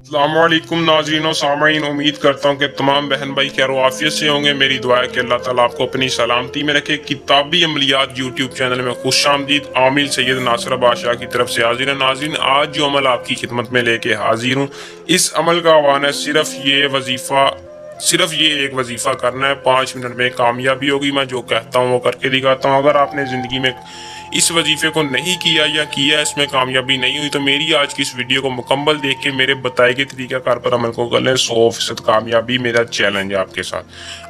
अस्सलामुअलैकुम नाज़रीन और सामईन, उम्मीद करता हूँ कि तमाम बहन भाई खैर आफियत से होंगे। मेरी दुआ है कि अल्लाह ताला आपको अपनी सलामती में रखे। किताबी अमलियात यूट्यूब चैनल में खुशामदीद। आमिल सैयद नासिर बादशाह की तरफ से हाजिर है। नाज़रीन, आज जो अमल आपकी खिदमत में लेके हाजिर हूँ, इस अमल का आह्वान है सिर्फ ये एक वजीफा करना है। 5 मिनट में कामयाबी होगी। मैं जो कहता हूँ वो करके दिखाता हूँ। अगर आपने ज़िंदगी में इस वजीफे को नहीं किया या किया इसमें कामयाबी नहीं हुई तो मेरी आज की इस वीडियो को मुकम्मल देख के मेरे बताए गए तरीकाकार पर अमल को कर लें। 100% कामयाबी मेरा चैलेंज है आपके साथ।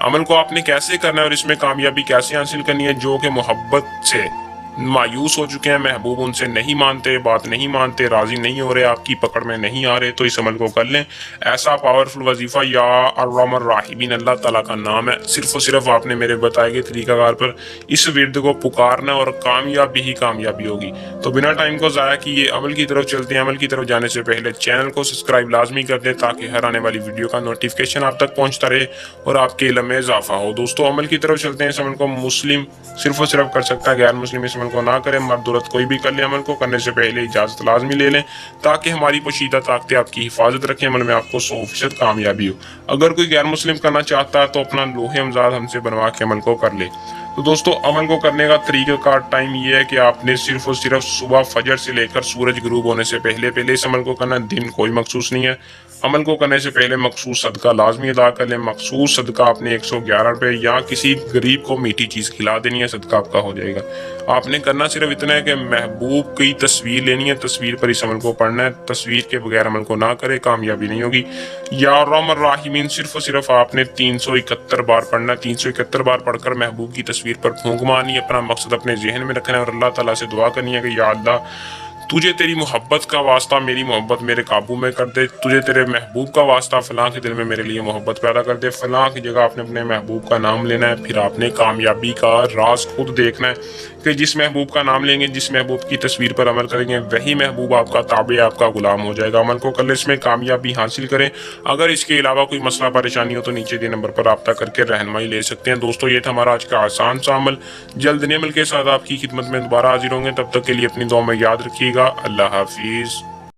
अमल को आपने कैसे करना है और इसमें कामयाबी कैसे हासिल करनी है। जो कि मोहब्बत से मायूस हो चुके हैं, महबूब उनसे नहीं मानते, बात नहीं मानते, राजी नहीं हो रहे, आपकी पकड़ में नहीं आ रहे, तो इस अमल को कर लें। ऐसा पावरफुल वजीफा या अर्रहमान राहिमीन अल्लाह ताला का नाम है। सिर्फ और सिर्फ आपने मेरे बताए गए तरीकाकार पर इस विर्द को पुकारना और कामयाबी ही कामयाबी होगी। तो बिना टाइम को ज़ाया किए अमल की तरफ चलते हैं। अमल की तरफ जाने से पहले चैनल को सब्सक्राइब लाजमी कर दें ताकि हर आने वाली वीडियो का नोटिफिकेशन आप तक पहुंचता रहे और आपके इल्म में इजाफा हो। दोस्तों, अमल की तरफ चलते हैं। इस अमल को मुस्लिम सिर्फ और सिर्फ कर सकता है, गैर मुस्लिम इस अमल को ना करें। मर्द औरत कोई भी कर ले। अमल को करने से पहले इजाजत लाजमी ले लें ताकि हमारी पोशीदा ताकतें आपकी हिफाजत रखें। अमल में आपको 100% कामयाबी हो। अगर कोई गैर मुस्लिम करना चाहता है तो अपना लोहे अमजाद हमसे बनवा के अमल को कर ले। तो दोस्तों, अमल को करने का तरीक़ाकार टाइम ये है कि आपने सिर्फ और सिर्फ सुबह फजर से लेकर सूरज गुरूब होने से पहले इस अमल को करना। दिन कोई मखसूस नहीं है। अमल को करने से पहले मखसूस सदका लाजमी अदा कर लें। मखसूस सदका आपने 111 रुपये या किसी गरीब को मीठी चीज़ खिला देनी है, सदका आपका हो जाएगा। आपने करना सिर्फ इतना है कि महबूब की तस्वीर लेनी है, तस्वीर पर इस अमल को पढ़ना है। तस्वीर के बगैर अमल को ना करे, कामयाबी नहीं होगी। या अर्रहमान राहिमीन सिर्फ और सिर्फ आपने 371 बार पढ़ना है। 371 बार पढ़कर महबूब की तस्वीर पर फूंक मारनी है। अपना मकसद अपने जहन में रखना है और अल्लाह ताला से दुआ करनी है कि या अल्लाह, तुझे तेरी मोहब्बत का वास्ता मेरी मोहब्बत मेरे काबू में कर दे। तुझे तेरे महबूब का वास्ता फलां के दिल में मेरे लिए मोहब्बत पैदा कर दे। फलां की जगह आपने अपने महबूब का नाम लेना है। फिर आपने कामयाबी का राज खुद देखना है कि जिस महबूब का नाम लेंगे, जिस महबूब की तस्वीर पर अमल करेंगे, वही महबूब आपका ताबे, आपका गुलाम हो जाएगा। अमल को कर इसमें कामयाबी हासिल करें। अगर इसके अलावा कोई मसला परेशानी हो तो नीचे दिए नंबर पर रब्ता करके रहनुमाई ले सकते हैं। दोस्तों, ये था हमारा आज का आसान सा अमल। जल्द नए अमल के साथ आपकी खिदमत में दोबारा हाजिर होंगे। तब तक के लिए अपनी दुआ में याद रखिएगा। अल्लाह हाफिज।